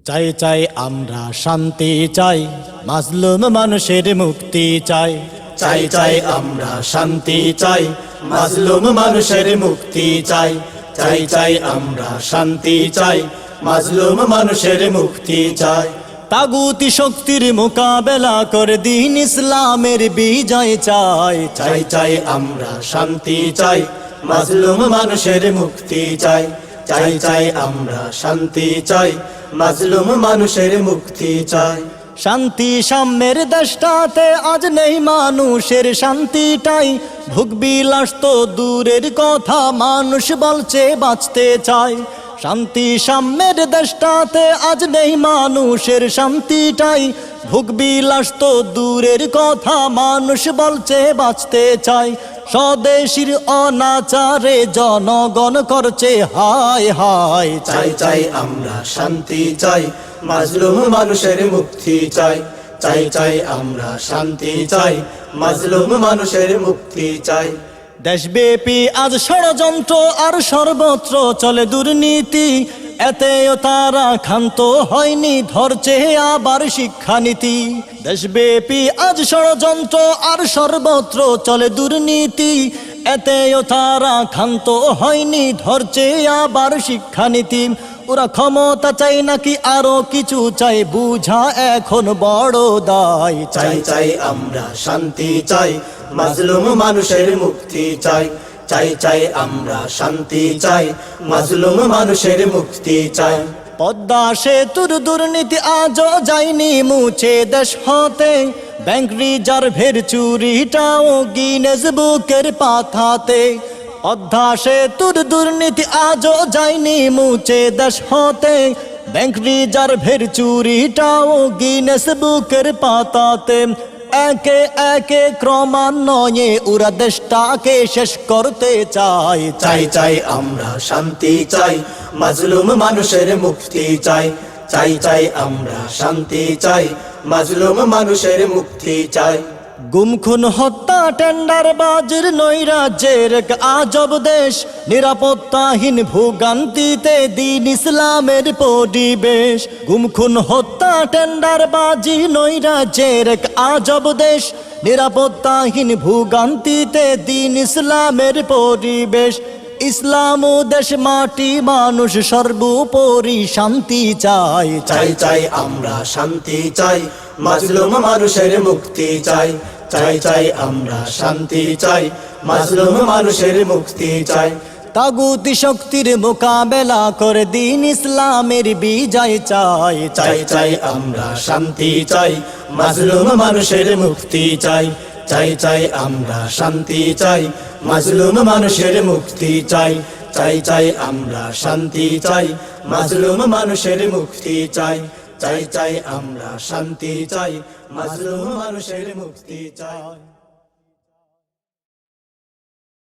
চাই চাই আমরা শান্তি চাই, মাজলুম মানুষের মুক্তি চাই। চাই চাই আমরা শান্তি চাই, মাজলুম মানুষের মুক্তি চাই। চাই চাই আমরা শান্তি চাই, মাজলুম মানুষের মুক্তি চাই। তাগুতি শক্তির মোকাবেলা করে দিন ইসলামের বিজয় চাই। চাই চাই আমরা শান্তি চাই, মাজলুম মানুষের মুক্তি চাই। চাই চাই আমরা শান্তি চাই, মাজলুম মানুষের মুক্তি চাই। শান্তি সাম্যের দেশটাতে আজ নেই মানুষের শান্তিটাই। ভোগবিলাস তো দূরের কথা, মানুষ বলছে বাঁচতে চায়। শান্তি সাম্যের দেশটাতে আজ নেই মানুষের শান্তিটাই। ভোগবিলাস তো দূরের কথা, মানুষ বলছে বাঁচতে চায়। স্বদেশীর অনাচারে জনগণ করছে হায় হায়। চাই চাই আমরা শান্তি চাই, মাজলুম মানুষের মুক্তি চাই। চাই চাই আমরা শান্তি চাই, মাজলুম মানুষের মুক্তি চাই। দেশব্যাপী আজ ষড়যন্ত্র আর সর্বত্র চলে দুর্নীতি। এতেও তারা ক্ষান্ত হয়নি, ধরছে আবার শিক্ষানীতি। দেশব্যাপী আজ ষড়যন্ত্র আর সর্বত্র চলে দুর্নীতি। এতেও তারা ক্ষান্ত হয়নি, ধরছে আবার শিক্ষানীতি। ওরা ক্ষমতা চাই নাকি আরো কিছু চাই, বুঝা এখন বড় দায়। চাই চাই আমরা শান্তি চাই, মাজলুম মানুষের মুক্তি চাই। চাই চাই আমরা শান্তি চাই, মাজলুম মানুষের মুক্তি চাই। পদ্মা সেতুর দুর্নীতি আজও যায়নি মুছে দেশ হতে। ব্যাংক রিজার্ভের চুরিটাও গিনেস বুকের পাতাতে। পদ্মা সেতুর দুর্নীতি আজও যায়নি মুছে দেশ হতে। ব্যাংক রিজার্ভের চুরিটাও গিনেস বুকের পাতাতে। একে একে ক্রমান্বয়ে ওরা দেশটাকে শেষ করতে চায়। চাই চাই আমরা শান্তি চাই, মাজলুম মানুষের মুক্তি চাই। চাই চাই আমরা শান্তি চাই, মাজলুম মানুষের মুক্তি চাই। গুম খুন হত্যা টেন্ডার বাজির নৈরাজ্যের এক আজব দেশ। নিরাপত্তাহীন ভোগান্তিতে দিন ইসলামের পরিবেশ। গুম খুন হত্যা টেন্ডার বাজি নৈরাজ্যের এক আজব দেশ। নিরাপত্তাহীন ভোগান্তিতে দিন ইসলামের পরিবেশ। ইসলাম দেশ মাটি মানুষ সর্বোপরি শান্তি চাই। চাই চাই আমরা শান্তি চাই, মাজলুম মানুষের মুক্তি চাই। চাই চাই আমরা শান্তি চাই, মাজলুম মানুষের মুক্তি চাই। তাগুতি শক্তির মোকাবেলা করে দিন ইসলামের বিজয় চাই। চাই চাই আমরা শান্তি চাই, মাজলুম মানুষের মুক্তি চাই। চাই চাই আমরা শান্তি চাই, মাজলুম মানুষের মুক্তি চাই। চাই চাই আমরা শান্তি চাই, মাজলুম মানুষের মুক্তি চাই। চাই চাই আমরা শান্তি চাই, মাজলুম মানুষের মুক্তি চাই।